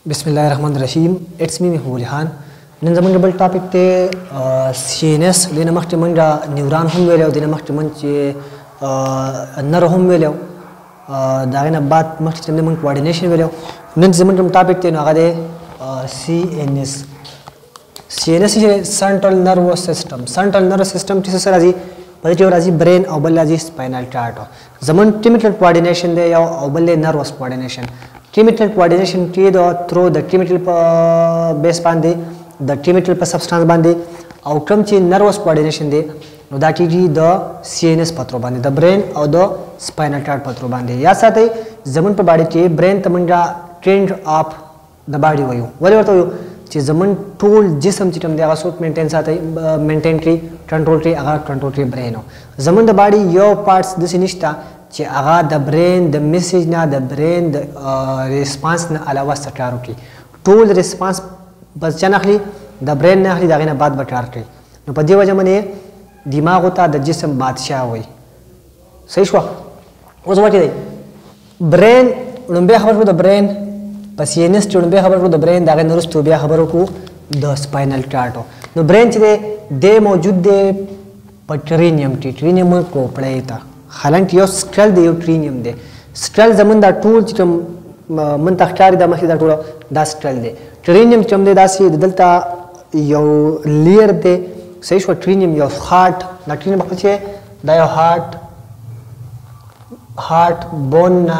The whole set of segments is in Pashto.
बिस्मिल्लाहिर्रहमानिर्रहीम it's me Mehboob Khan नन जमन बल टॉपिक ते सीएनएस दिन मख्त मंडा न्यूरॉन हम वेले दिन मख्त मंचे नर हम वेले दागना बात मख्त चंदे मन कोऑर्डिनेशन वेले नन जमन टॉपिक ते नगादे CNS CNS central nervous system टिस राजी पॉजिटिव राजी ब्रेन और बल राजी स्पाइनल कॉर्ड जमन टिमिटल कोऑर्डिनेशन दे या और बल nervous coordination Trimital coordination through the trimital base bande, the trimital substance bande, outcome chi nervous coordination de, no that is the CNS patro bande, the brain or the spinal cord patro bande. Ya साथ ही ज़मीन पर body ची brain तमंजा trained up the body वायु. वाले बात वायु ची ज़मीन tool जिसम चिटम दे आगा सूट maintain साथ ही maintain ट्री control ट्री आगा control ट्री brain हो. ज़मीन the body your parts this निष्ठा ची आगा the brain the message ना the brain the response ना अलावा सटारो की tool response बस जाना खली the brain ना खली दागे ना बात बटार की नो पद्धि वजह मने दिमाग होता द जिस्म बादशाह हुई सही शुआ उस वजह दे brain उन्बे खबर को the brain बस ये निस्ट उन्बे खबर को the brain दागे नरुस तो बिया खबर को the spinal cord हो नो brain चिदे दे मौजूद दे ट्रीनियम को पढ़े था हालांकि यो स्ट्रल दे यो ट्रीनियम दे स्ट्रल जमन दा टूल चिटम मन तख्तारी दा मखी दा टूल दा स्ट्रल दे ट्रीनियम चिटम दे दासी दलता यो लेयर दे सही शो ट्रीनियम यो हार्ट ना ट्रीनियम बखचे दा यो हार्ट बोन ना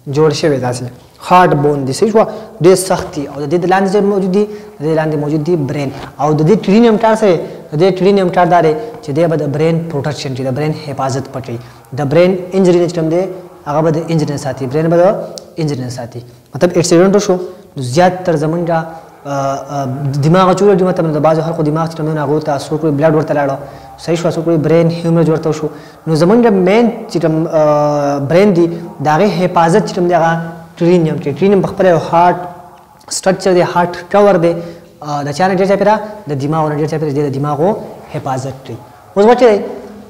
जोड़ शे दासी हार्ट बोन दे सही शो दे सख्ती और दे लांद जे मौजूदी ब्रेन और दे ट्रीनियम टार से दे ट्रीनियम टार दारे चे दे बद ब्रेन प्रोटेक्शन चे द ब्रेन हिफाजत पटी द ब्रेन इंजरी ने चिटम दे आगा बद इंजरी साथी ब्रेन बद इंजरी साथी मतलब एक्सीडेंट शो ज्यादातर जमन जा दिमाग चूर जो मतलब बाजू हर को दिमाग चिटम ना होता सो कोई ब्लड वर्ता लाडो सही शो कोई ब्रेन ह्यूमर जोड़ता शो नो जमन जा मेन चिटम ब्रेन दी दागे हिफाजत चिटम दे आगा ट्रीनियम बखपरे हार्ट स्ट्रक्चर दे हार्ट कवर दे द चाने डेटा पेरा द दिमाग और डेटा पेरा दे दिमाग को हिफाजत ट्री उस वच्चे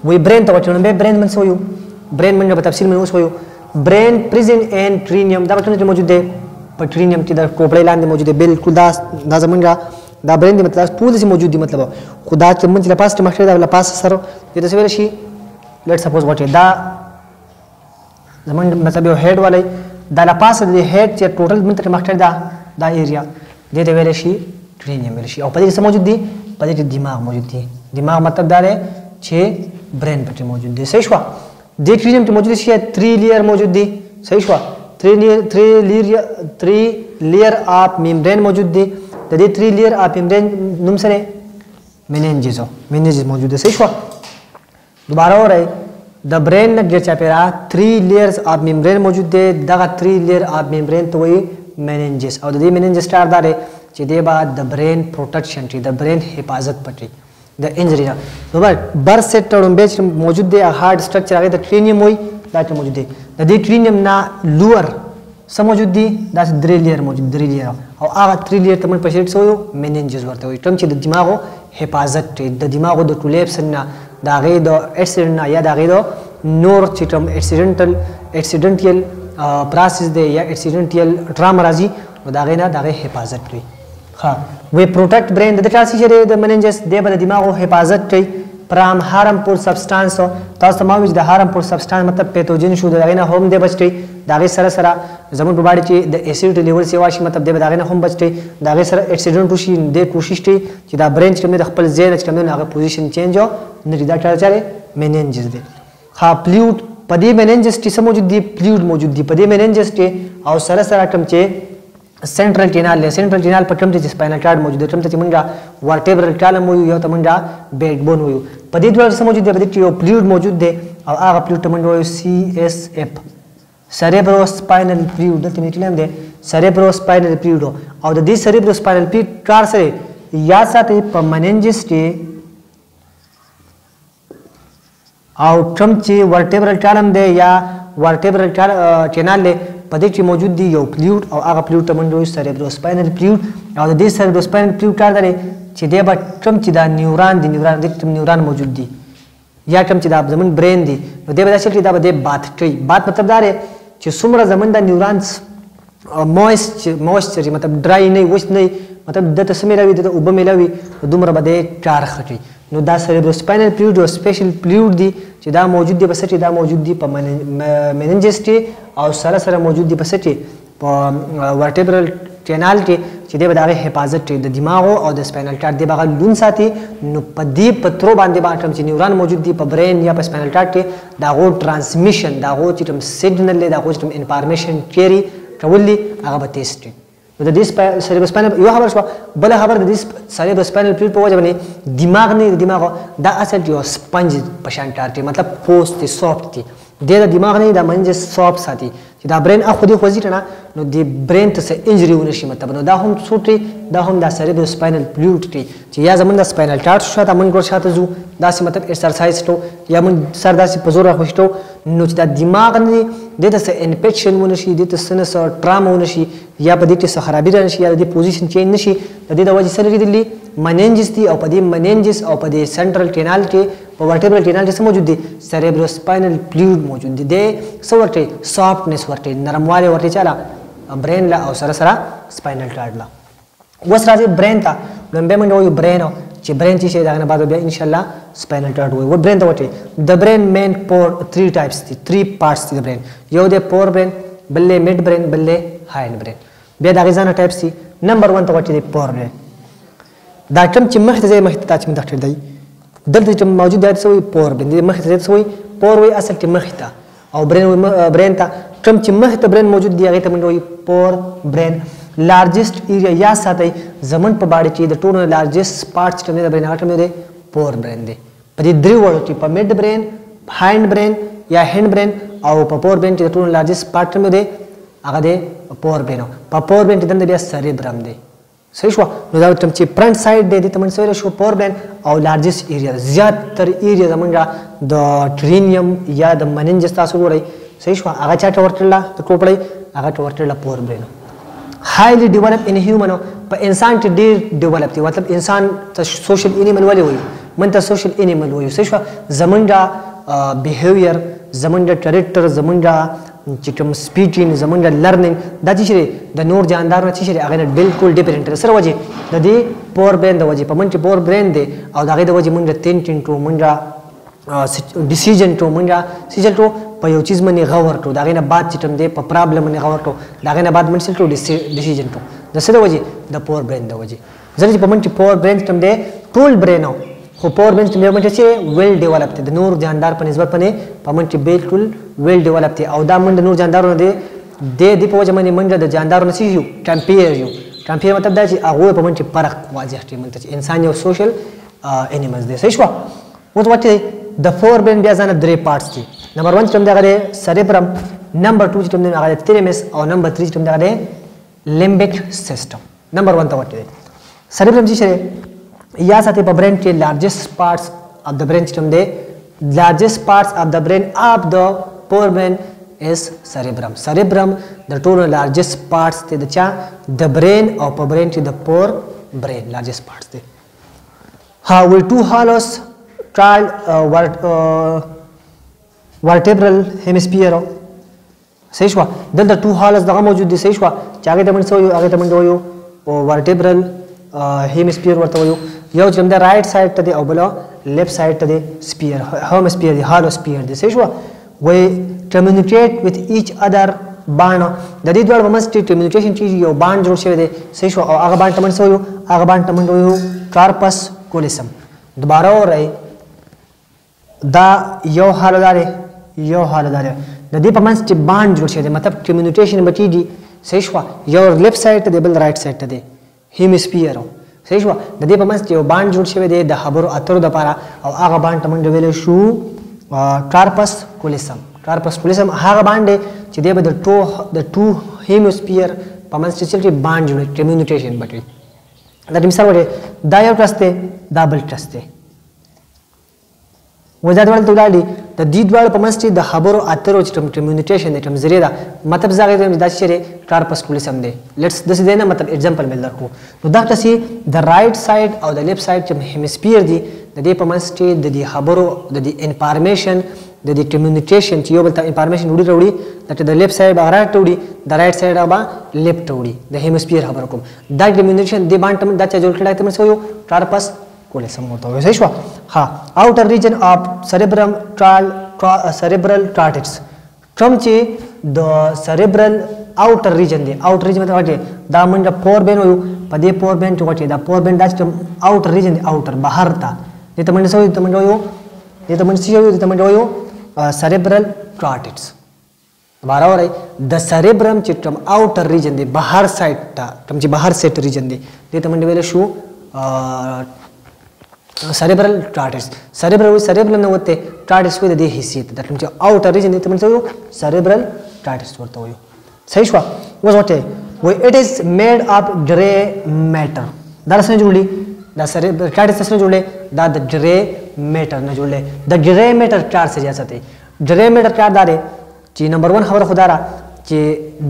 वही ब्रेन तो वच्चे में ब्रेन मन सोयू ब्रेन मन जब तफसील में सोयू ब्रेन प्रेजेंट एंड ट्रीनियम दा वच्चे मौजूद है पर ट्रीनियम की द कोपड़े लांद मौजूद है बिल्कुल दा जमन जा दा ब्रेन दी मतलब पूल से मौजूद दी मतलब खुदा के मन ला पास मखरे दा पास सर ये तो सवेरे शी लेट्स सपोज वच्चे दा जमन मतलब हेड वाले दा ला पास दे हेड चे टोटल मन तक मखरे दा एरिया दे दे वेले शी ट्रीनियम वेले शी और पदे से मौजूद दी पदे दिमाग मौजूद दी दिमाग मतलब दारे छे ब्रेन पर मौजूद दी सही हुआ दे ट्रीनियम की मौजूद शी 3 लेयर मौजूद दी सही हुआ 3 लेयर ऑफ मेम्ब्रेन मौजूद दी दे 3 लेयर ऑफ मेम्ब्रेन नुमसरे मेनिंजेस मौजूद है सही हुआ दोबारा हो रहा द ब्रेन न गिर चापेरा 3 लेयर्स ऑफ मेम्ब्रेन मौजूद है दगा 3 लेयर ऑफ मेम्ब्रेन तो वही मेनिंजेस और द मेनिंजेस स्टार दारे चिदे बाद the brain protection T the brain हिफाजत पटी द इंजरी ना तो बर्थ से टर्म बेच मौजूद है हार्ड स्ट्रक्चर आगे द ट्रीनियम हुई दैट मौजूद है द ट्रीनियम ना लोअर सब मौजूद दी दैट 3 लेयर मौजूद 3 लेयर और आगा 3 लेयर तमन पेशेंट सोयो मेनिंजेस वर्ते हुई टर्म ची द दिमाग को हिफाजत टी द दिमाग द टुलेप्स ना दागे द एक्सीडेंट ना या दागे द नोर चिटम एक्सीडेंटल प्रोसेस दे या एक्सीडेंटल ट्रॉमा राजी दागे ना दागे हिफाजत टी हाँ वे प्रोटेक्ट ब्रेन द क्लास इशरे द मेनिंजेस दे बद दिमाग को हिफाजत टी फ्रॉम हार्मफुल सब्सटेंस तो समावेश द हार्मफुल सब्सटेंस मतलब पैथोजन शु दागे ना होम दे बचते दागे सरा जमन बॉडी ची द एसिड लेवल से वाशी मतलब दे दागे ना होम बचते दागे सर एक्सीडेंट टूशी दे कोशिश टी कि दा ब्रेन चिकम दे खपल जेल चिकम दे आगे पोजीशन चेंज हो निदा चले मेनिंजेस दे हाँ फ्लूइड पदी मेनिंजेस टी मौजूद दी फ्लूइड मौजूद दी पदी मेनिंजेस टी और सरा टमचे सेंट्रल टेनाल पर टमचे स्पाइनल कॉर्ड मौजूद है टमचे मंगा वर्टेब्रल कॉलम हुई या तमंगा बैकबोन हुई पदी द्वारा से मौजूद है पदी टी फ्लूइड मौजूद है और आगा फ्लूइड तमंगा हुई CSF सेरेब्रोस्पाइनल फ्लूइड तमे क्लेम दे सेरेब्रोस्पाइनल फ्लूइड और द सेरेब्रोस्पाइनल फ्लूइड कार से या साथ मेनिंजेस टी और टमचे वर्टेब्रल कॉलम दे या वर्टेब्रल टेनाल ले पदे की मौजूद दी यो फ्लूइड और आगा फ्लूइड तमंडो सेरेब्रोस्पाइनल फ्लूइड और द सेरेब्रोस्पाइनल फ्लूइड कार दरे चिदे बा टमचिदा न्यूरॉन मौजूद दी या टमचिदा जमन ब्रेन दी दे बदा चलती दा बदे बात ट्री बात मतलब दारे चे सुमरा जमन दा न्यूरॉन्स موइسچر مطلب ډرای نه وښ نه مطلب د ته سمې راوي د اوبه ملاوي دومره به دی ټار خټي نو دا سریبروسپاینل فلویډ یو سپیشل فلویډ دی چې دا موجود دی بسټي دا موجود دی په مننجس کې او سره سره موجود دی بسټي په ورټیبرل چینل کې چې دی به د حفاظت د دماغ او د سپاینل ټاټ دی به لون ساتي نو په دې پترو باندې به اتم چې نیورون موجود دی په برین یا په سپاینل ټاټ کې دا غو ترانسمیشن دا غو چې سیګنل دی دا غو چې انفارمیشن کیری کولې هغه به تیسټ نو د دې سریبروسپاینل یو خبر شو بل خبر د دې سریبروسپاینل فلویډ په وجه باندې دماغ نه دماغ دا اصل یو سپنج په شان ټاټ مطلب پوسټ سافت دی د دماغ نه د منځ سافت ساتي چې دا برین اخو دی خوځي نه نو د برین ته څه انجری ونشي مطلب نو دا هم سوټي دا هم د سریبروسپاینل فلویډ دی چې یا زمونږ د سپاینل ټاټ شاته من ګور شاته زو دا سي مطلب ایکسرسایز ټو یا من سر داسې په زور راخښتو نو چې دا دماغ نه د ته څه انفیکشن ونشي د ته سنس ټراما ونشي یا په دې کې څه خرابي راشي یا د پوزیشن چینج نشي د دې د وجې سره لیدلی مننجس دی او په دې مننجس او په دې سنټرل ټینال کې په ورټیبرل ټینال کې موجود دی سریبروسپاینل فلویډ موجود دی د سورټي سافټنس ورته نرمواله ورته چاله برین لا او سره سره سپاینل ټاډ لا وس راځي برین ته لمبه منډه وي برین چې برین چې دا نه بعد بیا ان شاء الله سپاینل ټاډ وي و برین ته وته د برین مین پور 3 ټایپس دي 3 پارټس دي د برین یو د پور برین بلې میډ برین بلې هاینډ برین بیا دا غزانه ټایپس دي نمبر 1 ته وته دی پور برین دا کوم چې مخ ته مخ ته چې مخ دی دلته چې موجود دی څه وي پور برین د مخ ته څه وي پور وي اصل کې مخ ته او برین ته کوم چې مخ ته برین موجود دی هغه ته منډوي پور برین لارجست ایریا یا ساتي زمون په باندې چې د ټولو لارجست پارټ چې د برین هغه ته دی پور برین دی په دې درې وړو کې په میډ برین هاینډ برین یا هند برین او په پور برین چې د ټولو لارجست پارټ ته دی هغه دی پور برین په پور برین کې د بیا سریبرم دی صحیح شو نو دا تم چې فرنٹ سایډ دی د تمن سویل شو پور برین او لارجست ایریا زیات تر ایریا زمونږه د ټرینیم یا د مننجس تاسو ګورئ صحیح شو هغه چاته ورتله د ټوپړی هغه ورتله پور برین هایلی ډیولپ ان هیومن په انسان کې ډیر ډیولپ دی مطلب انسان ته سوشل انیمل ولې وایي من ته سوشل انیمل وایي صحیح شو زمونږه بیهیویر زمونږه کریکټر زمونږه چې کوم سپیچینګ زمونږه لرنینګ دا چې د نور جاندارونو چې هغه نه بالکل ډیفرنٹ سره وجه د دې پور برین د وجه په من چې پور برین دی او دغه د وجه مونږه تینټینګ ټو مونږه ډیسیژن ټو مونږه سیجل ټو په یو چیز باندې غور ټو دغه نه بعد چې تم دی په پرابلم باندې غور ټو دغه نه بعد منسل ټو ډیسیژن ټو د څه د وجه د پور برین د وجه ځکه په من چې پور برین تم دی ټول برین خو پور برین تم دی چې ویل ډیولپ دی د نور جاندار په نسبت باندې په من چې بالکل ویل ډیولپ دی او دا من د نور جاندارونو دی د په وجه باندې من د جاندارونو سي یو ټمپیر یو ټمپیر مطلب دا چې هغه په من چې فرق واضح دی من ته انسان یو سوشل انیملز دی صحیح شو وته وته د فور برین بیا ځنه درې پارټس دي نمبر 1 چې موږ غواړو سریبرم نمبر 2 چې موږ غواړو تھیلمس او نمبر 3 چې موږ غواړو لیمبیک سیستم نمبر 1 ته وته سریبرم چې یا ساتي په برین کې لارجست پارټس اف د برین چې موږ لارجست پارټس اف د برین اف د پور برین is cerebrum cerebrum the two largest parts ته د چا د برین او په برین کې د پور برین largest parts ته how will two hollows trial vertebral hemisphere صحیح شو دلته two hollows دغه موجود دي صحیح شو چې هغه د من سو هغه د من ویو او vertebral hemisphere ورته ویو یو چې د رائټ سایډ ته دی او بل لیفت سایډ ته دی سپیر هیمسپیر دی هالو سپیر دی صحیح شو we communicate with each other باندې د دې ډول ومست کمیونیکیشن چې یو باند جوړ شوی دی صحیح شو او هغه باند تمن سو یو هغه باند تمن یو کارپس کولیسم دوباره اورئ دا یو حالدار د دې په منځ کې باند جوړ شوی دی مطلب کمیونیکیشن بچیږي صحیح شو یو لیفت سایډ ته دی بل رائټ سایډ ته دی هیمسپیر صحیح شو د دې په منځ کې یو باند جوړ شوی دی د خبرو اترو لپاره او هغه باند تمن ویل شو کارپس کولیسم هغه باندې چې دی به د ټو هیموسفیر په منځ کې چې باند جوړي کمیونیکیشن بټوي دا مثال وړي دا یو ټرست دی دا بل ټرست دی وځه ډول ته ولاړ دي د دې ډول په منځ کې د خبرو اترو چې کمیونیکیشن د کوم ذریعہ دا مطلب زغه دا چې کارپس کولیسم دی لیټس د دې نه مطلب एग्जांपल مل درکو نو دا تاسو د رائټ سایډ او د لیفت سایډ چې هیمسفیر دی د دې په منځ کې د دې خبرو د دې انفارمیشن د دې کمیونیکیشن چې یو بل ته انفارمیشن وړي د لیفت سایډ هغه راټ وړي د رائټ سایډ هغه لیفت وړي د هیمسفیر خبر کوم دا کمیونیکیشن د باندې دا چې جوړ کړی تم سو یو ټارپس کولې سم وته وي صحیح شو ها اوټر ریجن اف سریبرم سریبرل کارټیکس کوم چې د سریبرل outer region دی outer region مطلب دی دا منډه فور بین وي په دې فور بین ټوټه دا فور بین دا چې outer region دی outer بهر تا دې ته منډه سوې ته منډه یو دې ته منډه سوې دې ته منډه یو cerebral cortex بارا ورای د cerebrum چې تم outer region دی بهر سایډ ته تم چې بهر سیټ region دی دې ته منډه ویل شو cerebral cortex cerebral نو وته cortex وې د دې حیثیت د تم چې outer region دی ته منډه یو cerebral cortex ورته وي صحیح شو اوس وته وای اټ از میډ اپ ګری میټر دا څنګه جوړلی دا سره کارټیس څنګه جوړلی دا د ګری میټر نه جوړلی د ګری میټر چار سے جاسته ګری میټر چار داري چې نمبر 1 خبر خدا را چې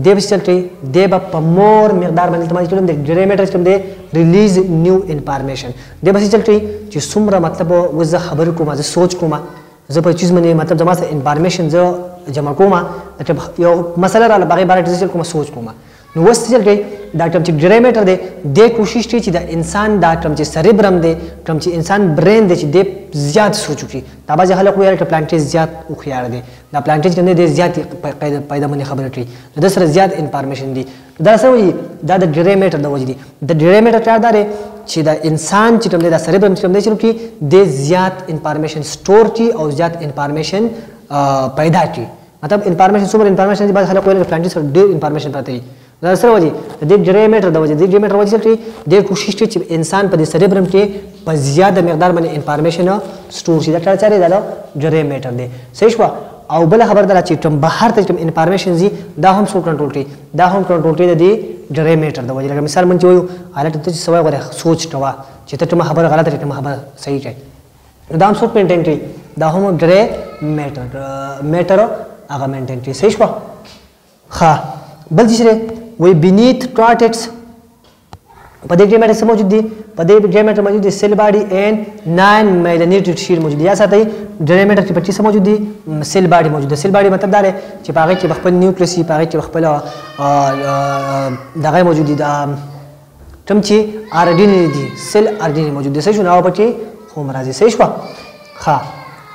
دیو چلټي دیو په مور مقدار باندې تمام کړم د ګری میټر کوم دی ریلیز نیو انفارمیشن دیو بس چلټي چې څومره مطلب وزه خبر کوم زه سوچ کوم زه په چیز باندې مطلب زما سره انفارمیشن زه جمع کوم یو مسله را بغیر بار ډیجیټل کوم سوچ کوم نو وسته چل دا کوم چې ګری میټر دی د کوشش کوي چې د انسان دا کوم چې سریبرم دی کوم چې انسان برین دی چې د زیات سوچ کوي دا باز خلک وایي چې پلانټیز زیات او خيار دی دا پلانټیز کنده د زیات پیدا باندې خبره کوي د سره زیات انفارمیشن دی دا سره وایي دا د ګری میټر د وجې دی د ګری میټر چا داره چې دا انسان چې کوم دی دا سریبرم چې کوم دی چې د زیات انفارمیشن سٹور کی او زیات انفارمیشن پیدا کی مطلب انفارمیشن څومره انفارمیشن دی باز خلک وایي پلانټیز سره ډیر انفارمیشن پراته دی دا سره وځي د ګری میټر د وځي د ګری میټر وځي چې د کوشش کوي چې انسان په سریبرم کې په زیاده مقدار باندې انفارمیشن سٹور شي دا څه دی دا ګری میټر دی صحیح شو او بل خبر دا چې تم بهر ته کوم انفارمیشن زی دا هم سو کنټرول کوي دا هم کنټرول کوي د ګری میټر د وځي لکه مثال مونږ وایو حالت ته سوای غره سوچ کوا چې ته خبره غلطه ته خبره صحیح کوي دا هم سو مینټین کوي دا هم ګری میټر هغه مینټین کوي صحیح شو ها بل څه وی بینیت کارټیکس په دې کې مېټر موجود دي په دې کې مېټر موجود دي سیل باډي اینڈ 9 میلانیټډ شیر موجود دي یا ساتي ډېر مېټر کې 25 موجود دي سیل باډي موجود دي سیل باډي مطلب دا دی چې پاره کې خپل نیوکلیس پاره کې خپل دغه موجود دي دا تم چې ار ډي ان دي سیل ار ډي ان موجود دي څه شو نو پکې خو مرাজি صحیح شو ها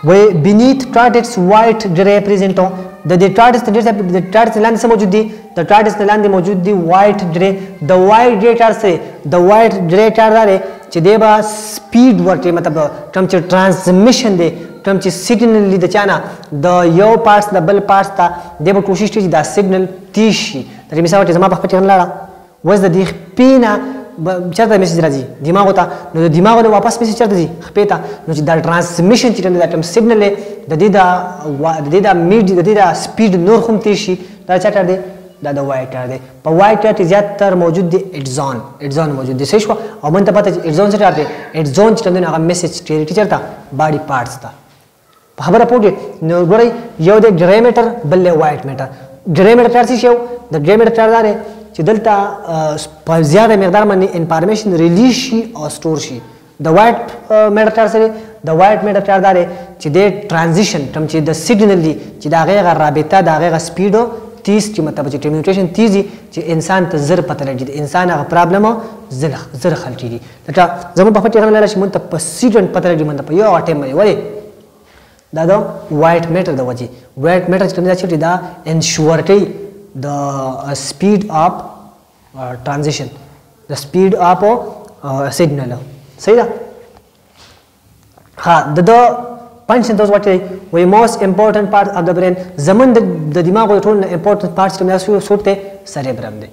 وی بینیت کارټیکس وایټ ډری پریزنټو د دې ټارټس د ټارټس لاندې څه موجود دي د ټارټس لاندې موجود دي وایټ ډری د وایټ ډری ټار سره د وایټ ډری ټار داره چې دی با سپیډ ورته مطلب کوم چې ترانسمیشن دی کوم چې سیګنل لید چانه د یو پارټس د بل پارټس ته دی به کوشش کوي دا سیګنل تیز شي د مثال ته زما په پټ لاړه وز د دې پینا چرته میسج راځي دماغ ته نو د دماغ نه واپس میسج چرته ځي خپې ته نو چې دا ترانسمیشن چې دا کوم سیګنل د دې دا میډ د دې دا سپیډ نور هم تیز شي دا چاته دی دا د وایټ ټار دی په وایټ ټار کې زیاتره موجود دی اډزون موجود دی صحیح شو او مونږ ته پته چې اډزون څه ټار دی اډزون چې څنګه هغه میسج ټیریټی چرته باډي پارټس ته په خبره پوهیږئ نو ګورئ یو د ګری میټر بل له وایټ میټر ګری میټر ټار څه شو د ګری میټر ټار دی چې دلته په زیاده مقدار باندې انفارمیشن ریلیز شي او سٹور شي د وایټ میټر ټار سره د وایټ میټر ټار دی چې د ترانزیشن تم چې د سیګنل دی چې دا غیر رابطه دا غیر سپیډ تیز چې مطلب چې کمیونیکیشن تیزی چې انسان ته زر پته لګي انسان هغه پرابلم زر حل کیږي دا زموږ په پټه غوښنه چې مونږ ته په سیګنډ پته لګي مونږ په یو ټیم باندې وله دا د وایټ میټر د وجه وایټ میټر چې دا انشور کوي the speed of transition the speed of signal صحیح ده ها د function those what we most important part of the brain زمون د دماغ ټول important parts کوم تاسو سوټه cerebrum دی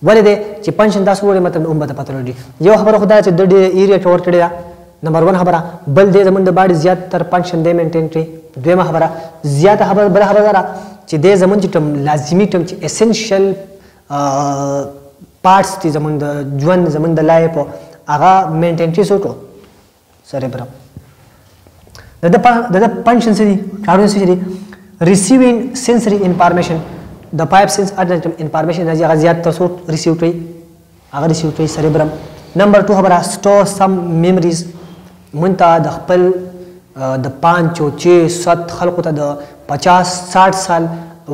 ولې چې function تاسو ولې مطلب اومه ته پته لري یو خبره خدای چې د ایریا کور کړی دا نمبر 1 خبره بل دې زمون د باډي زیات تر function دی مینټین کړي دویمه خبره زیات خبره بل خبره چې د زمون چې لازمی ټم چې اسنشل پارټس دي زمون د ژوند زمون د لایف هغه مینټین چې سوټو سریبرم د فنکشن سری کارونه سری ریسیوینګ سنسری انفارمیشن د پایپ سنس اډنټم انفارمیشن هغه زیات تاسو ریسیو کوي سریبرم نمبر 2 خبره سٹور سم میموریز منتا د خپل د 5 6 7 خلکو ته د 50 60 سال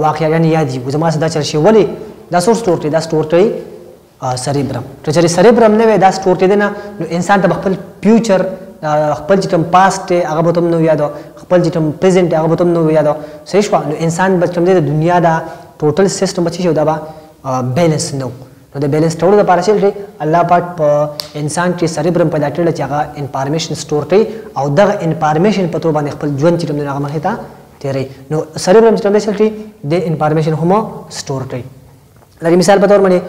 واقعیان یاد دي زما صدا چرشي ولی دا سټور دی دا سټور دی سریبرم چې سریبرم نه وي دا سټور دی نه انسان ته خپل فیوچر خپل چې کوم پاست هغه به تم نو یادو خپل چې کوم پریزنت هغه به تم نو یادو صحیح شو نو انسان بچم دی د دنیا دا ټوټل سیستم بچی شو دا با بیلنس نو نو د بیلنس ټول د پاره شي الله پاک په انسان کې سریبرم پیدا کړل چې هغه انفارمیشن سٹور کوي او دغه انفارمیشن په تو باندې خپل ژوند چې کوم هغه مخه ته تیری نو سریبرم چې کوم دی د انفارمیشن هم سٹور کوي لکه مثال په تور باندې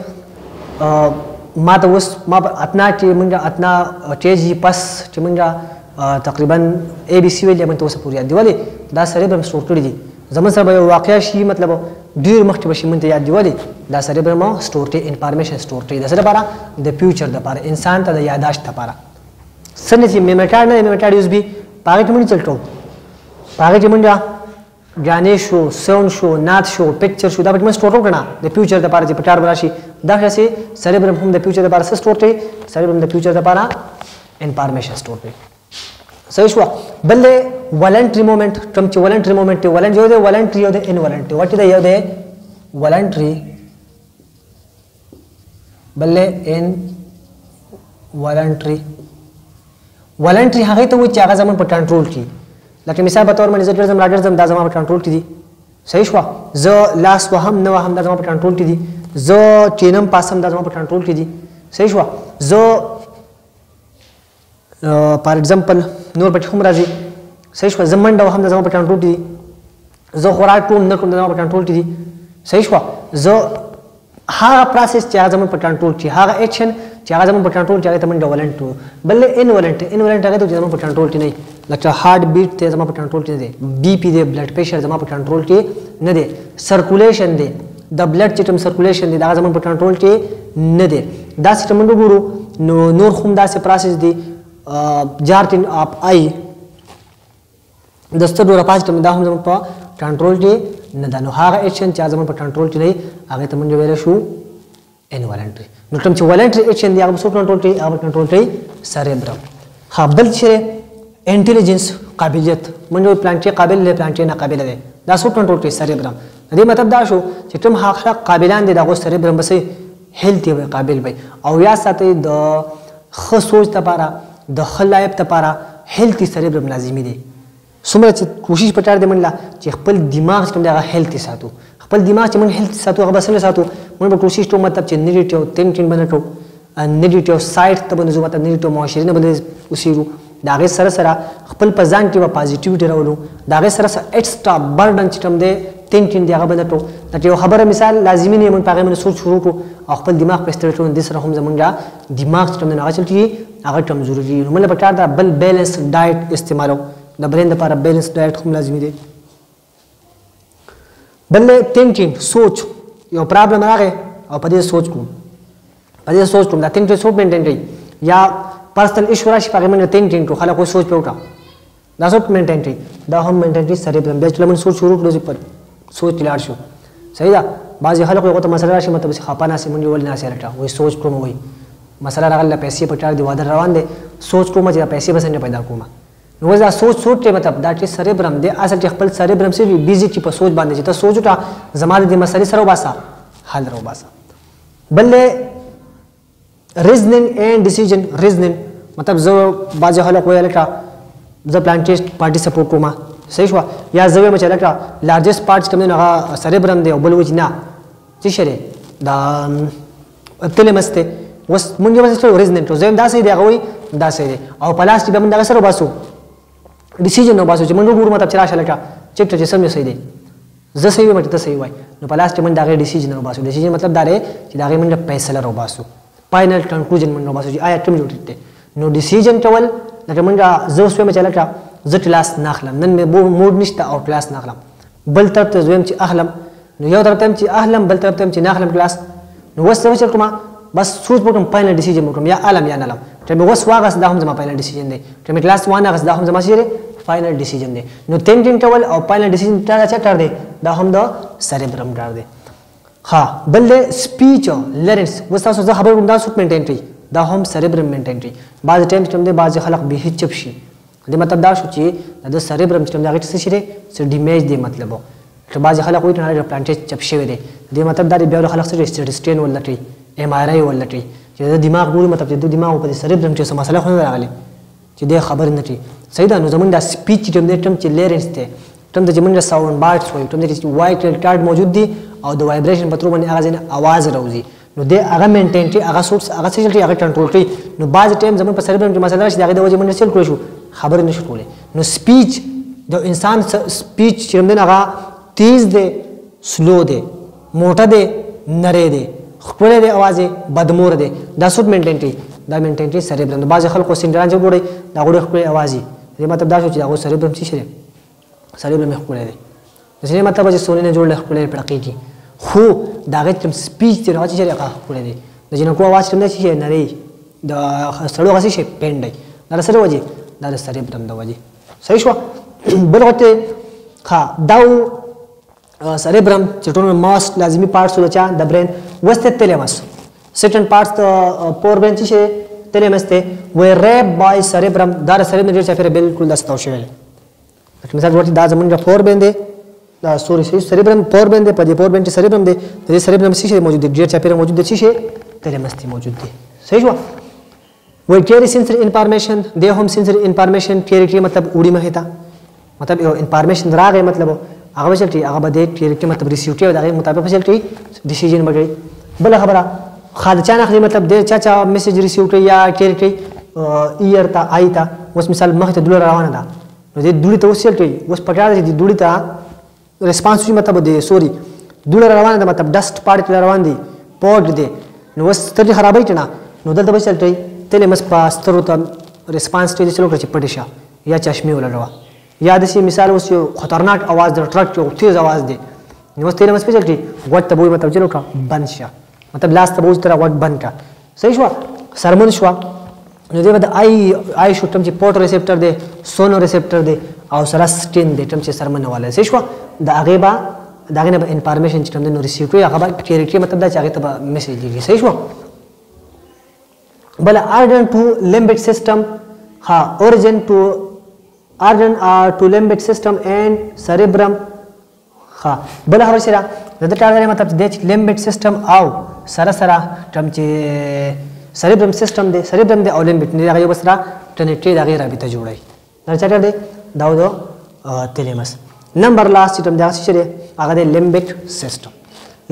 ما ته اوس ما اتنا چې مونږه اتنا ټیجی پس چې مونږه تقریبا اے بی سی ویل من ته اوس پوری دی ولی دا سریبرم سٹور کړی دي زمون سره یو واقعیا شي مطلب ډیر مخکې بشي مونږ ته یاد دی ولی دا سریبرم سٹور ته انفارمیشن سٹور کوي د سره لپاره د فیوچر لپاره انسان ته د یاداشت لپاره سن چې میمټار نه میمټار یوز بي پاره کې مونږ چلټو پاره کې مونږه غانې شو ساوند شو نات شو پکچر شو دا به موږ سٹور وکړه د فیوچر لپاره چې پټار براشي دا څه سریبرم هم د فیوچر لپاره سٹور کوي سریبرم د فیوچر لپاره انفارمیشن سٹور کوي صحیح شو بل ولنټری مومنت کوم چې ولنټری مومنت ولنټ یو دی ولنټری یو دی انولنټری واټ دی یو دی ولنټری بل ان ولنټری ولنټری هغه ته و چې هغه زمون په کنټرول کې لکه مثال په تور باندې زه ګرځم راګرځم دا زما په کنټرول کې دي صحیح شو زه لاس وهم نه وهم دا زما په کنټرول کې دي زه ټینم پاسم دا زما په کنټرول کې دي صحیح شو زه فار ایگزامپل نور پټ هم راځي صحیح شو زه منډه وهم دا زما په کنټرول کې دي زه خوراک کوم نه کوم دا زما په کنټرول کې دي صحیح شو زه هغه پروسس چې هغه زما په کنټرول کې هغه اکشن چې هغه زما په کنټرول کې هغه ته منډه ولنټ بل انولنټ هغه ته زما په کنټرول کې نه لکه هارت بیټ ته زما په کنټرول کې نه دی بی پی دی بلډ پریشر زما په کنټرول کې نه دی سرکولیشن دی د بلډ چې کوم سرکولیشن دی دا زما په کنټرول کې نه دی دا سیستم موږ ګورو نو نور هم دا سه پروسس دی جارتن اپ آی د سترګو راپاس ته دا هم زما په کنټرول کې نه دا نو هغه اکشن چې زما په کنټرول کې نه هغه ته موږ ویل شو انولنټری نو کوم چې ولنټری اکشن دی هغه په کنټرول کې هغه کنټرول کې سریبرم ها بل چې انټيليجنس قابلیت منو پلانټي قابل له پلانټي نه قابل دی دا سو کنټرول کوي سریبرم دې مطلب دا شو چې کوم حق قابلان دي دا سریبرم بس هیلتي وي قابل وي او یا ساتي د خ سوچ لپاره د خلایب لپاره هیلتي سریبرم لازمي دي څومره چې کوشش پټار دی منله چې خپل دماغ کوم دغه هیلتي ساتو خپل دماغ چې من هیلتي ساتو هغه بس نه ساتو موږ به کوشش کوو مطلب چې نیگیټیو تھینکینګ باندې کوو نیگیټیو سایډ ته باندې زو مطلب نیگیټیو معاشري نه باندې وسیرو دا غي سره سره خپل په ځان کې په پازیټیوټي راولو دا غي سره سره ایکسترا برډن چې کوم دی تھینکینګ دی هغه باندې ټو دا یو خبره مثال لازمي نه من پاغه من سوچ شروع کو او خپل دماغ په استرټون د سره هم زمونږه دماغ چې کوم نه غچلتي هغه کمزوري دي نو مله پکار دا بل بیلنس ډایټ استعمالو د برین لپاره بیلنس ډایټ هم لازمي دی بل تھینکینګ سوچ یو پرابلم راغی او په دې سوچ کوم دا تھینکینګ سوچ مینټین کوي یا پرسنل ایشو راشي په موږ تھینکینګ کو خلک سوچ په وکړه دا سوچ مینټین کوي دا هم مینټین کوي سریبرم بیا چې لمن سوچ شروع کړو پر سوچ لاړ شو صحیح ده بعضی خلک یو ته مسله راشي مطلب خپانه سي مونږ ول نه سره وای سوچ کوم وای مسله راغله پیسې پټار دی واده روان دي سوچ کوم چې پیسې بسنه پیدا کوم نو دا سوچ ته مطلب دا چې سریبرم دی اصل چې خپل سریبرم سي بیزی چې په سوچ باندې چې ته سوچ وټه زماده د مسلې سره وباسه حل رو باسه بل ریزنینګ اینڈ ډیسیژن ریزنینګ مطلب زه بعضی خلک وایي لکه زه پلانټیسټ پارټي سپورټ کوم صحیح شو یا زه وایم چې لکه لارجست پارټ کوم نه هغه سریبرم دی او بل وځ نه چې شری دا تلمسته وس مونږ به څه ریزنینګ زه دا صحیح دی هغه وایي دا صحیح دی او پلاستیک به موږ سره باسو ډیسیژن نو باسو چې موږ ګورو مطلب چې راشه لکه چیک ته سم صحیح دی زه صحیح وایم ته صحیح وای نو پلاستیک موږ دا ډیسیژن نو باسو ډیسیژن مطلب دا دی چې دا موږ فیصله رو باسو فائنل کنکلوژن موږ باسو چې آیا کوم جوړ دی نو ډیسیژن ټول لکه موږ زه اوس وایم چې لکه زه کلاس نه اخلم نن مې موډ نشته او کلاس نه اخلم بل طرف ته زویم چې اخلم نو یو طرف ته چې اخلم بل طرف ته چې نه اخلم کلاس نو وس څه کوم بس سوچ وکم فائنل ډیسیژن وکم یا علم یا نلم ته مې وس واغس دا هم زما فائنل ډیسیژن دی ته مې کلاس وانه غس دا هم زما شری فائنل ډیسیژن دی نو تھینکینګ ټول او فائنل ډیسیژن ټا چا کار دی دا هم دا سریبرم کار دی ها بل سپیچ لرنس وس تاسو زه خبر کوم دا سوت مینټین کوي دا هم سریبرم مینټین کوي. بعض ټایم چې د بعض خلک به هیڅ چپ شي د مطلب دا شو چې د سریبرم چې دا غټ څه شي چې ډیمیج دی مطلب چې بعض خلک وایي نه پلانټیج چپ شوی دی د مطلب دا بیا خلک څه سټین ولټي ایم آر آی ولټي چې د دماغ ډول مطلب د دماغ په سریبرم چې څه مسله خو نه راغلي چې د خبر نه کی صحیح ده. نو زمونږ د سپیچ ټم چې لیرنس ته ټم د زمونږ ساوند بارډز وایي ټم د وایټ کارت موجود دي او د وایبریشن په تر باندې هغه ځین आवाज راوځي نو د هغه مینټین کی هغه سورس هغه څه چې هغه کنټرول کوي. نو بعض ټایم زمونږ په سریبرم کې مسله راشي دغه د وجه باندې سیل کړو شو خبر نشو کولای. نو سپیچ د انسان سپیچ چې موږ هغه تیز دی سلو دی موټه دی نری دی خپل دی आवाज بدمور دی دا سود مینټین کی دا مینټین کی سریبرم. بعض خلکو سینډران چې وګوري دا غوړي خپل आवाज دی مطلب دا چې دا سریبرم څه شي سریبرم خپل دی د څه مطلب چې سونی نه جوړ خپل پړقېږي خو دا غټم سپیچ دی راځي چې هغه خپل دی د جنکو आवाज څنګه شي نری د سړو غسي شي پېنډي دا سره وځي دا سریبرم د وځي صحیح شو. بل وخت ها داو cerebrum چې ټول most لازمي parts ولچا د برین وسته thalamus certain parts the forebrain چې thalamus ته were wrapped by cerebrum دا cerebrum ډیر چفره بالکل داستاو شوی مثال ورته دا زمونږ forebrain دی دا سوري cerebrum forebrain دی په دې forebrain چې cerebrum دی د cerebrum څه شی موجود دی ډیر چفره موجود دی چې thalamus ته موجود دی صحیح شو. وای carry sensory information they هم sensory information carry مطلب وړي مه تا مطلب یو information راغی مطلب هغه چلتي هغه به ډیریکټ مطلب ریسیوټي او دغه مطابق چلتي ډیسیژن وکړي. بل خبره خالچانه خدي مطلب د چا میسج ریسیوټي یا ډیریکټي ایر تا آی تا اوس مثال مخ ته دلور روانه ده نو د دوړي ته وسلتي اوس پټاړه دي دوړي ته ریسپانس مطلب د سوري دلور روانه ده مطلب ډست پارټ روان دي پورټ دي نو اوس ستري خرابای کنه نو دلته وسلتي تل مس پاسترو ته ریسپانس ته چلو کړي پټیشا یا چشمه ولړوا یا د سی مثال اوس یو خطرناک आवाज د ټرک یو تیز आवाज دی نو ستې مس پېچلټي وټ ته وای مطلب چلو کا بند شه مطلب لاس ته وځ تر وټ بند کا صحیح شو. سرمن شو نو دی د آی شو تم چې پورټ ریسپټر دی سونو ریسپټر دی او سره سټین دی تم چې سرمن والا صحیح شو. د هغه با دغه نه انفارمیشن چې تم نو ریسیو کوي هغه با کلیکټي مطلب دا چې هغه ته میسج دیږي صحیح شو. بل اردن ټو لیمبیک سیستم ها اوريجن ټو organ to limbic system and cerebrum ها بل خبر سره د ټاګه مطلب د limbic system او سره سره تم چې cerebrum system دی cerebrum دی او limbic نه هغه بسره ټنټي د غیر رابطه جوړي دا چا دی دا د thalamus. نمبر لاست چې تم دا څه دی هغه د limbic system.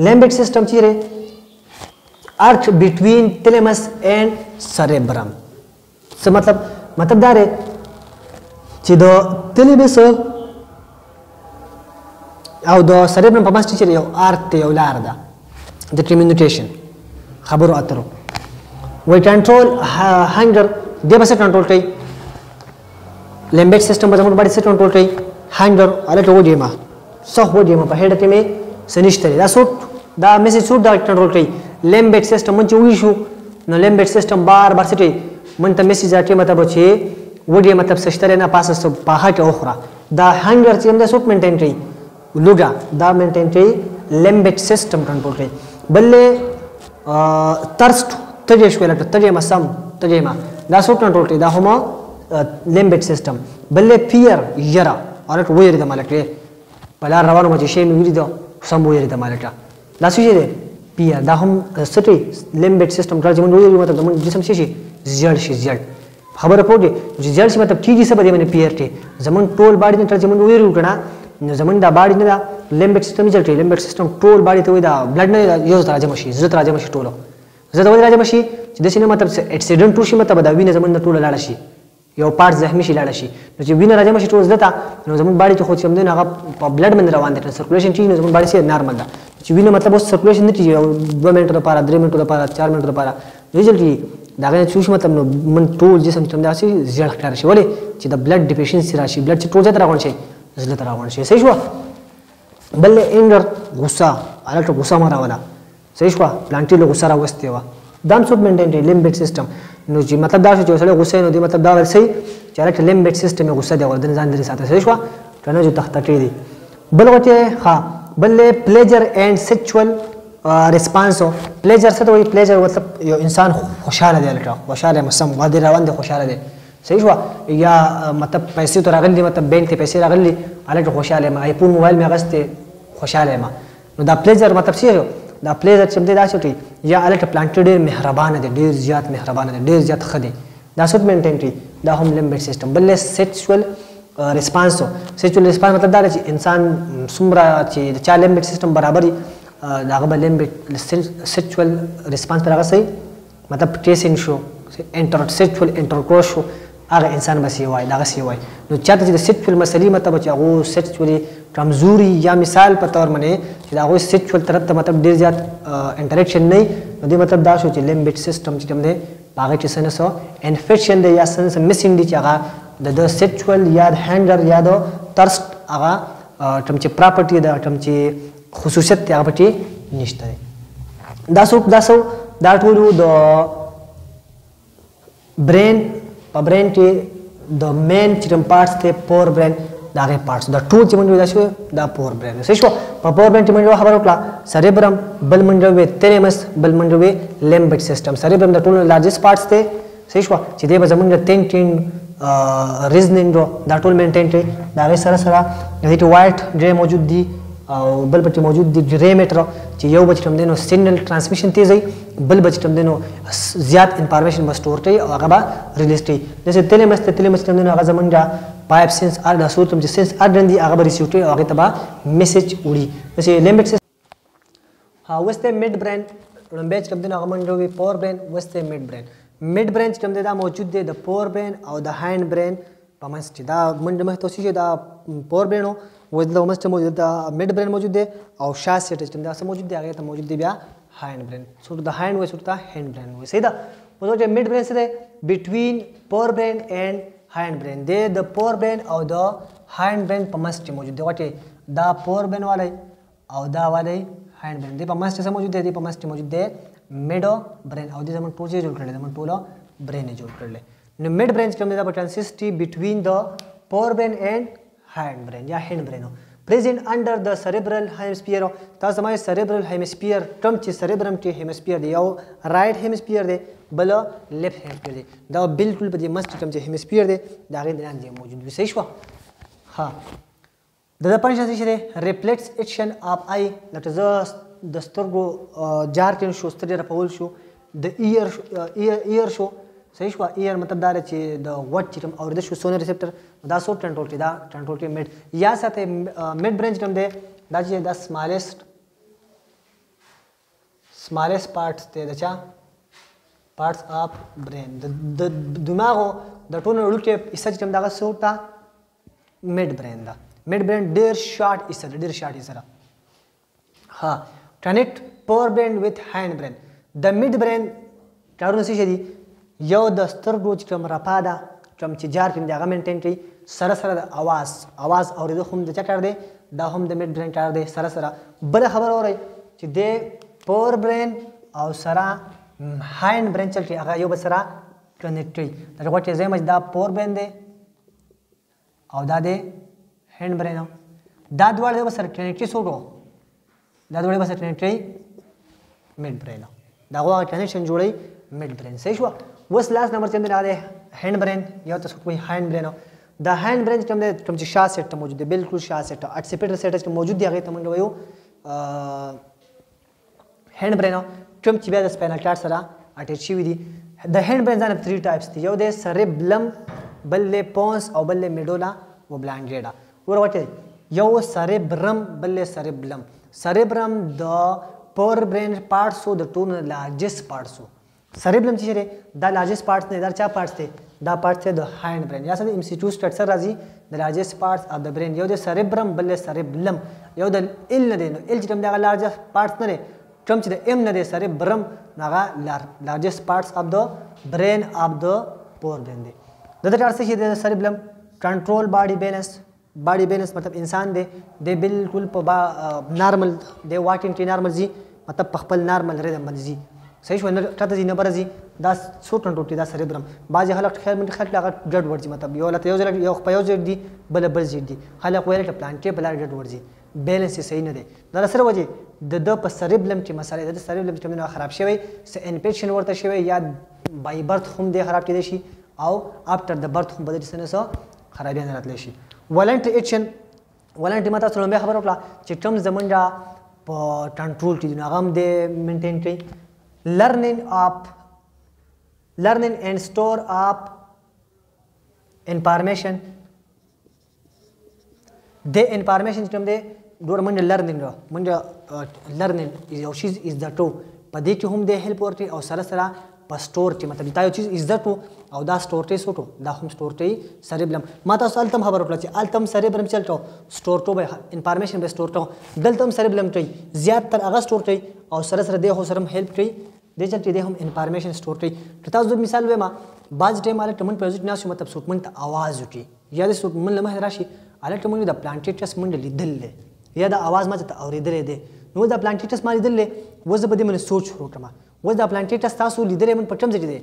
limbic system چې دی arc between thalamus and cerebrum څه مطلب دا دی چې د thalamus او د cerebrum په منځ کې یو آرک دی یو لار ده د کمیونیکیشن خبرو اترو وای کنټرول هنګر دی به څه کنټرول کوي لیمبیک سیستم به زموږ باندې څه کنټرول کوي هنګر الټ وډیما څه وډیما په هډ کې مې سنشتري دا سوت دا میسج سوت دا کنټرول کوي لیمبیک سیستم مونږ وی شو نو لیمبیک سیستم بار بار څه مونږ ته میسج راکې مطلب چې وډی مطلب سشتره نه پاسه په هټ اوخره دا هنګر چې موږ سوت مینټین کوي لوګا دا مینټین کوي لیمبیک سیستم کنټرول کوي. بلې ترست تجه شو لټ تجه مسم تجه ما دا سوت کنټرول کوي دا هم لیمبیک سیستم. بلې فیر یرا اورټ ویر د مالک بلار روانو مچ شي مې ویری دا سم ویر د مالک دا څه دی فیر دا هم سټي لیمبیک سیستم راځي موږ ویری مطلب موږ جسم شي زیړ شي زیړ خبره پوهه چې ځل چې مطلب کیږي څه به باندې پیرټي زمون ټول باډي نه تر زمون ویرو کړه نو زمون دا باډي نه دا لیمبیک سیستم چلته لیمبیک سیستم ټول باډي ته وي دا بلډ نه یو راځي مشي زړه راځي مشي ټولو زړه راځي مشي چې د سینې مطلب اکسیډنټ وشي مطلب دا وینه زمون ټول لاړ شي یو پارت زخمی شي لاړ شي نو چې وینه راځي مشي ټول زړه نو زمون باډي ته خو چې موږ هغه په بلډ باندې روان دي سرکولیشن چې زمون باډي سي نارمل ده چې وینه مطلب اوس سرکولیشن نه کیږي 2 منټه لپاره 3 منټه لپاره 4 منټه لپاره ریزلټ دا غوښنه چې مطلب نو من ټول جسم ته داسې زیړ ښکار شي ولې چې د بلډ ډیفیشنسي راشي بلډ چې ټول ځای ته راغون شي زړه ته راغون شي صحیح شو. بل انګر غصه الټ غصه ما راولا صحیح شو پلانټي له غصه راوستي و دام سود مینټین لیمبیک سیستم نو چې مطلب دا چې سره غصه نو دی مطلب دا ورسي چې الټ لیمبیک سیستم غصه دی ور د ځان لري ساته صحیح شو کنه جو تخت ټی دی. بل وته ها بل پلیجر اینڈ سیکشوال रिस्पांस हो प्लेजर څه ته وایي प्लेजर मतलब یو انسان خوشاله دی لکه خوشاله مسم غادي روان دی خوشاله دی صحیح شو یا مطلب پیسې تو راغلي مطلب بینک ته پیسې راغلي الګ خوشاله ما آیفون موبایل مې غسته خوشاله ما نو دا پلیجر مطلب څه دا پلیجر چې دې دا شوټي یا الګ پلانټ ډیر مهربان دی ډیر زیات مهربان دی ډیر زیات خدي دا سوت مینټین کی دا هم لیمبیک سیستم بل سیکشوال ریسپانس سیکشوال ریسپانس مطلب دا چې انسان سمرا چې چا لیمبیک سیستم برابرۍ داغه بل لیمبیک سیکشوال ریسپانس پر هغه صحیح مطلب ټیسینګ شو انټر سیکشوال انټرکورس شو هغه انسان بس وای دغه سی وای نو چاته چې د سیکشوال مسلې مطلب چې هغه سیکشوالي کمزوري یا مثال په تور باندې چې هغه سیکشوال طرف ته مطلب ډیر زیات انټریکشن نه نو دې مطلب دا شو چې لیمبیک سیستم چې کوم دی هغه چې سنسو انفیکشن دی یا سنس میسینګ دی چې هغه د سیکشوال یا د هینډر یا د ترست هغه تم چې پراپرټي دا تم چې خصوصیت ته هغه پټي نشته دا ټول د برین په برین کې د مین چې کوم پارټس ته پور برین دا غي پارټس دا ټول چې موږ دا شو دا پور برین څه شو په پور برین کې موږ خبر وکړه سریبرم بل منډه وی تیلمس بل منډه وی لیمبیک سیستم سریبرم د ټول لارجست پارټس ته څه شو چې دې به زمونږ تینټین ریزنینګ دا ټول مینټین کړي دا غي سره سره د دې وایټ ډرے موجود دي او بل پټي موجود دي ډرے میټر چې یو بچ تم دینو سیګنل ترانسمیشن تیز بل بچ تم دینو زیات انفارمیشن به سٹور کوي او هغه به ریلیز کوي جیسے تیلمس تم دینو هغه زمونږه پایپ سنس ار د صورت چې سنس ار دندي هغه به ریسیو کوي او هغه ته میسج وړي جیسے لیمبیک سیستم ها وسته میډ برین لمبه چې تم دینو هغه منډو وی پور برین وسته میډ برین چې تم دا موجود دی د پور برین او د هاینډ برین په منځ کې دا منډه مه توسي دا پور برینو وزله ومسته موجود دا میډ برین موجود دی او شا سیټ چې دا سم موجود دی هغه ته موجود دی بیا هاینډ برین سو د هاینډ وای سو ته هاینډ برین وای صحیح ده په چې میډ برین سره بټوین پور برین اینڈ هاینډ برین دی د پور برین او د هاینډ برین په منځ کې موجود دی واټه دا پور برین والے او دا والے هاینډ برین دی په منځ کې موجود دی په منځ کې موجود دی میډ برین او دې زمون ټول جوړ کړل زمون ټول برین جوړ کړل نو میډ برین کوم دا ټرانسیسټي بټوین د پور برین اینڈ هاینډ برین یا هند برین present under the cerebral hemisphere تاسو ما cerebral hemisphere کوم چې cerebrum کې hemisphere دی یو right hemisphere دی بل left hemisphere دی دا بالکل په دې مست کوم چې hemisphere دی دا غي لاندې موجود وي صحیح شو ها د پنځه چې دی reflex action of eye لکه ز د سترګو جار کې شو سترګې رپول شو د ear شو صحیح شو ایر مطلب دا چې د وټ چې کوم اورده شو سونر ریسپټر دا سو کنټرول کی دا کنټرول کی میډ یا ساته میډ برین کوم دی دا چې دا سمالست پارټس ته دا چا پارټس اف برین د دماغو د ټونو لټه ایسه چې کوم دا سوټا میډ برین دا میډ برین ډیر شارټ ایسه ها کنیکټ پور برین وذ هاینډ برین د میډ برین کارونه څه دي یو د سترګو چې کوم رپا ده کوم چې جار کوم د هغه مینټین کوي سره سره د اواز اورېدو هم د چا کار دی دا هم د میډ برین کار دی سره سره بل خبر اورئ چې د پور برین او سره هاینډ برین چل کې هغه یو بل سره کنیکټ کوي دا غوټه زمج دا پور برین دی او دا د هاینډ برین دا دواړه به سره کنیکټ شوړو دا دواړه به سره کنیکټ میډ برین دا غوړه کنیکشن جوړي میډ برین صحیح شو وس لاس نمبر چند نه ده هاینډ برین یا تاسو کوئی هاینډ برین دا هاینډ برین کوم چې شا سیټ موجود دی بالکل شا سیټ اټسپیټر سیټ چې موجود دی هغه ته موږ وایو هاینډ برین کوم چې بیا د سپاینل کارډ سره اټیچ شوی دی د هاینډ برین ځان 3 ټایپس دي یو د سریبلم بل له پونس او بل له میډولا و بلانګیډا ورته یو سریبرم بل له سریبرم د پور برین پارټسو د ټون لارجست پارټسو سریبلم چې دی دا لارجست پارټس نه دا چا پارټس دی دا پارټس دی د هاینډ برین یا سره MC2 سټرکچر راځي د لارجست پارټس اف د برین یو د سریبرم بل سریبلم یو د ال نه دی نو ال چې دا لارجست پارټس نه دی کوم چې د ام نه دی سریبرم هغه لارجست پارټس اف د برین اف د پور برین دی د ټار څه دی د سریبلم کنټرول باډي بیلنس مطلب انسان دی د بالکل په نارمل دی واکینګ کې نارمل زی مطلب په خپل نارمل ریدم باندې زی صحیح شو نه ټاته ځي نه برځي دا څو کنټرول دا سریبرم بعضې خلک خیر منډ خلک هغه ډډ ورځي مطلب یو لته یو په یو ځای دي بل بل ځای دي خلک وایي چې پلانټې په لار ډډ ورځي بیلنس یې صحیح نه دی دا سره وجه د په سریبلم چې مسالې د سریبلم چې خراب شوی س انفیکشن ورته شوی یا بای برث هم دی خراب کېدی شي او افټر د برث هم بدل سنه سره خرابیان راتلی شي ولنټ اکشن ولنټ ماته سره به خبر وکړه چې ټرم زمونږ په کنټرول کې هغه هم د مینټین کوي learning and store of information the information چې کوم دی ډور منډه لرنینګ یو شیز از د ټو په دې کې هم د هیلپ ورته او سره سره په سٹور کې مطلب دا یو چیز از د ټو او دا سٹور ته سوټو دا هم سٹور ته سریبلم ما تاسو التم خبر وکړه چې التم سریبلم چلټو سٹور ټو به انفارمیشن به سٹور ټو دلته سریبلم ټي زیات تر هغه سٹور ټي او سره سره د هو سره هیلپ کوي د چلته د هم انفارمیشن سٹور ټي تاسو د مثال وایم باز ټیم مال ټمن پوزټ ناسو مطلب سوټمن ته आवाज وټي یا د سوټمن لمه راشي الټمن د پلانټیټس منډ لیدل یا د आवाज ما ته اوریدل دي نو د پلانټیټس ما لیدل وځ په دې من سوچ وکړم وځ د پلانټیټس تاسو لیدل من پټم ځای دي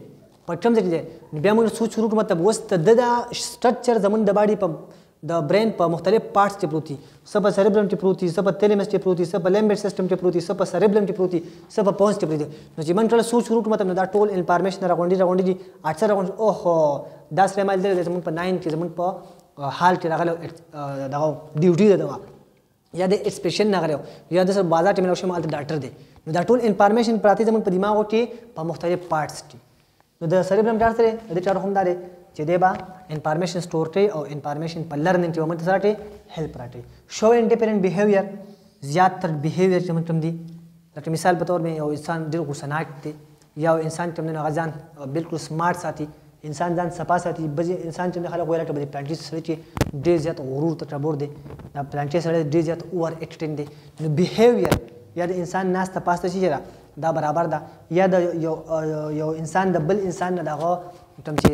پټم ځای دي بیا موږ سوچ وکړو مطلب وست د سټرکچر زمون د باډي په د برین په مختلف پارټس ته پروتي سب سریبرم ته پروتي سب تیلمس ته پروتي سب لیمبیټ سیستم ته پروتي سب سریبرم ته پروتي سب پونس ته پروتي نو چې من ټول سوچ وکړو مطلب دا ټول انفارمیشن راغونډي دي اکثر راغونډي اوه دا سره مال دي زمون په 9 کې زمون په حال کې راغله دا ډیوټي ده یا د اسپیشن نه غلو یا د سر بازار ټیمل شو مال ډاکټر دی نو دا ټول انفارمیشن پراته زمون په دماغ کې په مختلف پارټس کې نو د سریبرم ډاکټر سره د چارو هم داري چې دی با انفارمیشن سٹور ټي او انفارمیشن په لرنینګ ټي ومن سره ټي هیلپ راټي شو انډیپندنت بیهیویر زیات تر بیهیویر چې مطلب دی لکه مثال په تور مې یو انسان ډیر غوسناک دی یا انسان چې نه غزان بالکل سمارټ ساتي انسان ځان صفا ساتي بځ انسان چې خلک ویل ته پلانټي سره چې ډیر زیات غرور ته ټبور دی دا پلانټي سره ډیر زیات اوور ایکسټند دی نو بیهیویر یا د انسان ناس ته پاسته شي دا برابر ده یا د یو انسان د بل انسان نه دغه تم چې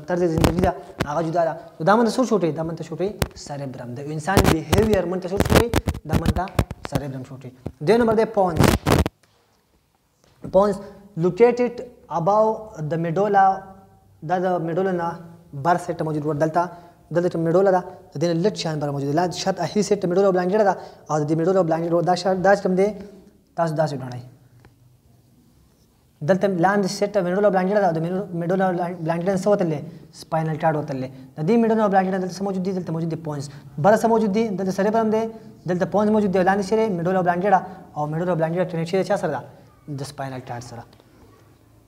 طرز زندگی دا هغه جدا ده دا من سوچ شوټي دا من ته شوټي سریبرم د انسان بیهیویر من ته سوچ شوټي دا من ته سریبرم شوټي د نمبر ده پونز located above the medulla دا د میډولا نه بر سیټ موجود ور دلته میډولا دا د دې لټ شان بر موجود لا شت اخی سیټ میډولا بلانګډ دا او د میډولا بلانګډ دا شان دا کوم دی تاسو دا څه ډنای دلته لاندې سیټ میډولا بلانګډ دا د میډولا بلانګډ سو وتلې سپاینل کارډ وتلې د دې میډولا بلانګډ دلته موجود دي دلته موجود دي پونز بر سم موجود دي دلته سریبرم دی دلته پونز موجود دی لاندې شری میډولا بلانګډ او میډولا بلانګډ کنیکشن چا سره دا د سپاینل کارډ سره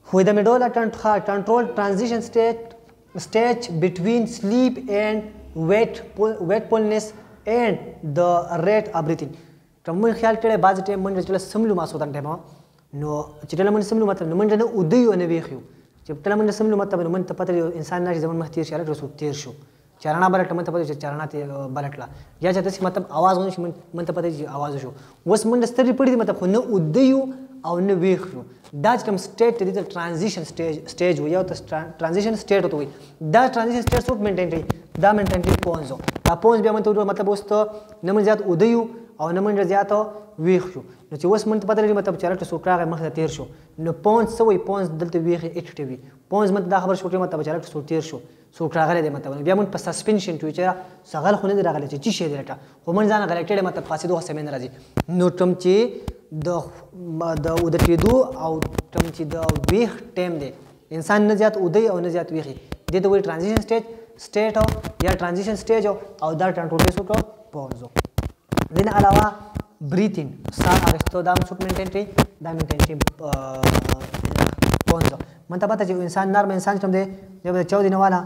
who the medulla control transition stage between sleep and wakefulness and the rate of breathing تمن خیال کړه باز ټیم من چې سملو ما سوتن ټیم نو چې ټول من سملو مطلب من نه ودیو نه ویخیو چې ټول من سملو مطلب من ته پته انسان نه زمون مختیر شاله رسو تیر شو چرنا برټ من ته پته چې چرنا ته برټلا یا چې تاسو مطلب आवाज ونشي من ته پته چې आवाज شو وس من ستړي پړي مطلب خو نه ودیو او نه ویخیو دا چې کوم سټیټ دی د ترانزیشن سټیج وي او د ترانزیشن سټیټ وته وي دا ترانزیشن سټیټ څوک مینټین کوي دا مینټین کوي پونزو دا پونز بیا مونږ ته مطلب اوس ته نه من زیات ودیو او نه من زیات ویخ شو نو چې اوس مونږ ته پته لري مطلب چارټ سو کراغه مخ ته تیر شو نو پونز سوې پونز دلته ویخ اکټیوي پونز مطلب دا خبر شو چې مطلب چارټ سو تیر شو سو کراغه دی مطلب بیا مونږ په سسپنشن ټوي چې سغل خو نه راغلی چې شي دی لټه خو مونږ ځان غلطه مطلب فاسد وسه مين راځي نو تم چې د ودتېدو او تم چې د ویخ ټیم دی انسان نه زیات ودی او نه زیات ویخي د دوی ترانزیشن سټیټ او یا ترانزیشن سټیج او دا کنټرول شو پونزو دین علاوه بریثینګ ساه اخیستو دا څوک مینټین کوي دا مینټین کوي پونزو مته پته چې انسان نرم انسان کوم دی د 14 نه والا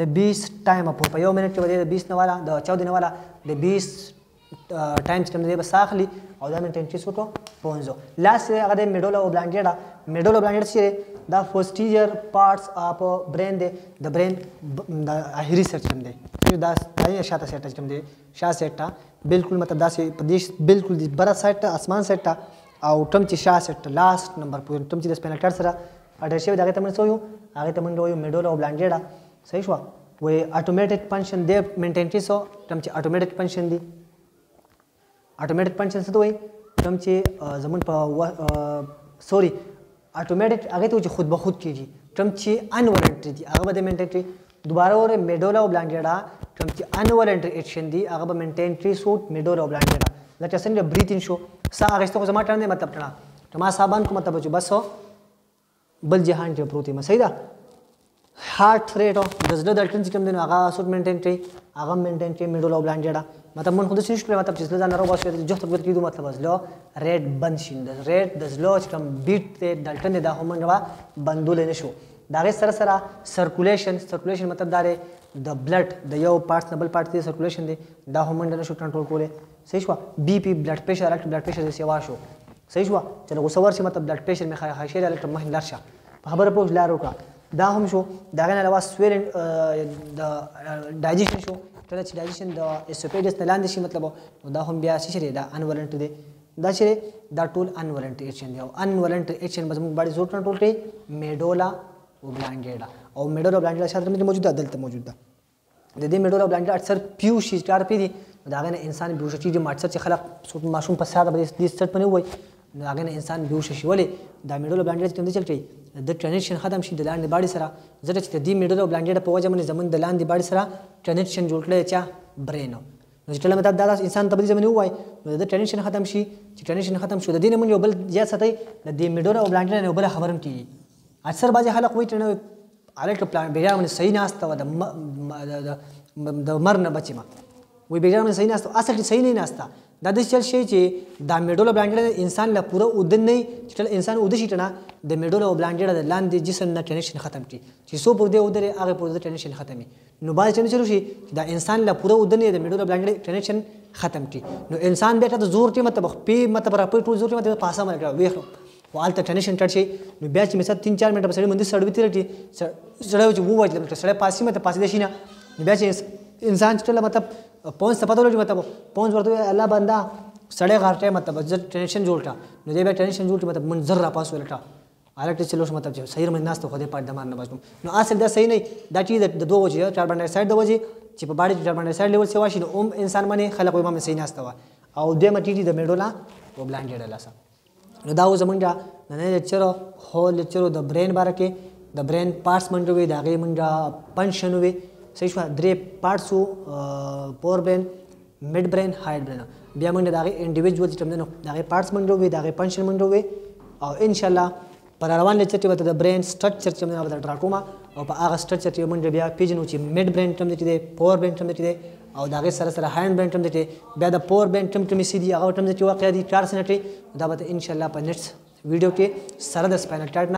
د 20 ټایم په یو منټ کې د 20 نه والا د 14 نه والا د 20 ټایمز کوم دی بس اخلي او دا مینټین کوي څوک پونزو لاس هغه د میډولا او بلانګډ چې دا posterior parts of brain the brain the اخري سیټ کوم دی دا دایي شاته سیټ کوم دی شا سیټ بالکل مطلب دا سي پدیش بالکل دی بر سیټ اسمان سیټ او تم چې شا سیټ لاست نمبر پوینټ تم چې د سپینل کارډ سره اډر شوی دا ته من سویو هغه ته من ویو میډولا او بلانګډ صحیح شو وې اتوماتیک فنکشن دی مینټین کی سو تم چې اتوماتیک فنکشن دی اتوماتیک فنکشن څه دوی تم چې زمون په سوري اتوماتیک هغه ته چې خود به خود کیږي ټرم چې انولنټری دي هغه به مینټین دوباره اور میډولا اوبلانګیډا ټرم چې انولنټری اکشن دي هغه به مینټین کړي سوټ میډولا اوبلانګیډا لکه څنګه بریثینګ شو سا هغه څه زما ټرم دی مطلب ټنا ما صاحبان کو مطلب چې بس بل جهان کې پروتي ما صحیح ده هارت ریټ د زړه د ټن سیستم دی هغه سوټ مینټین کړي هغه مینټین کړي میډولا اوبلانګیډا مطلب من خود شي شو مطلب چې زړه نه راوځي چې جوخت بد کیدو مطلب ازلو ریټ بند شین د ریټ د زلو چې کوم بیټ ته د ټن د هم نه بندول نه شو دا سره سره سرکولیشن مطلب دا د بلډ د یو پارټ نه بل پارټ ته سرکولیشن دی دا هم نه شو کنټرول کوله صحیح شو بي پی بلډ پریشر الټ بلډ پریشر سیوا شو صحیح شو چې نو سوور شي مطلب بلډ پریشر می خای شي الټ مه لارشه په خبره پوښ لارو کا دا هم شو دا غنه علاوه سویل د ډایجیشن شو کله چې ډایجیشن د اسوفیګس نه لاندې شي مطلب دا هم بیا شي دا انولنټ دی دا چې دا ټول انولنټ اکشن دی او انولنټ اکشن به موږ باندې زور کنټرول کوي میډولا اوبلانګیډا او میډولا اوبلانګیډا شاته موجوده دلته موجوده د دې میډولا اوبلانګیډا اکثر پیو شي کار پی دي دا غنه انسان بیوش شي چې ماټسر چې خلق ماشوم په ساده به دې سټ پنه وای دا غنه انسان بیوش شي ولې دا میډولا اوبلانګیډا چې څنګه چل کوي د ټرانزیشن ختم شي د لاندې باډي سره زړه چې د دې میډولا اوبلانګیډا په وجه باندې زمون د لاندې باډي سره ټرانزیشن جوړ کړي چا برین نو چې کله مطلب دا انسان ته به زمونه وای نو د ټرانزیشن ختم شي چې ټرانزیشن ختم شو د دې نه یو بل زیات ساتي د دې میډولا اوبلانګیډا نه بل خبرم کیږي اکثر بعضی خلک وایي چې الټ پلان بیا من صحیح نه استه د مر نه بچی ما وی بیا من صحیح نه استه اصل صحیح نه استه دا د چل شي چې دا میډولا اوبلانګیډا انسان لا پورا ودن نه چې انسان ود شي ټنا د میډولا اوبلانګیډا د لاندې جسم نه ټرانزیشن ختم کی چې سو پر دې ودره هغه پر دې ټرانزیشن ختمي نو باید چې چلو شي دا انسان لا پورا ودن نه د میډولا اوبلانګیډا ټرانزیشن ختم کی نو انسان بیٹه د زور ته مطلب په مطلب را په ټول زور ته مطلب پاسه مرګ ویخ والته ټرانزیشن ټر شي نو بیا چې مثلا 3-4 منټه په سړی باندې سړی تیرټي سړی چې وو وایي سړی پاسي مته پاسي دي شي نه بیا چې انسان چې مطلب پونس ته پته لګي مطلب پونس ورته الله بندا سړی غارټه مطلب ټرانزیشن جوړتا نو دې به ټرانزیشن جوړ مطلب منظر را پاس ولټا الکټ چلوش مطلب چې صحیح من ناس ته خو دې پټ دمار نه بچو نو اصل دا صحیح نه دا چې د دوه وجه کاربن ډای اکساید د وجه چې په باډي کاربن ډای اکساید لیول سیوا شي نو انسان باندې خلک وایي ما صحیح ناس ته او دې مټی د میډولا اوبلانګیډا لاسه نو دا زمونږه نن لیکچر هول لیکچر د برین باره کې د برین پارټس منډه وي دا غي منډه فنکشن وي صحیح شو درې پارټس پور برین مډ برین هاید برین بیا منډه دا غي انډیویډوال سیستم نه دا غي پارټس منډه وي دا غي فنکشن منډه وي او ان شاء الله پر روان لیکچر کې به د برین سټرکچر چې موږ به ډراټوما او په هغه سټرکچر کې منډه بیا پیژنو چې مډ برین ټم دي پور برین ټم دي او دا غي سره سره هاند برین ټم دي بیا د پور برین ټم ټم سي دي هغه ټم چې واقع دي 4 سنټي دا به ان شاء الله په نیکسټ ویډیو کې سره د سپاینل ټاټ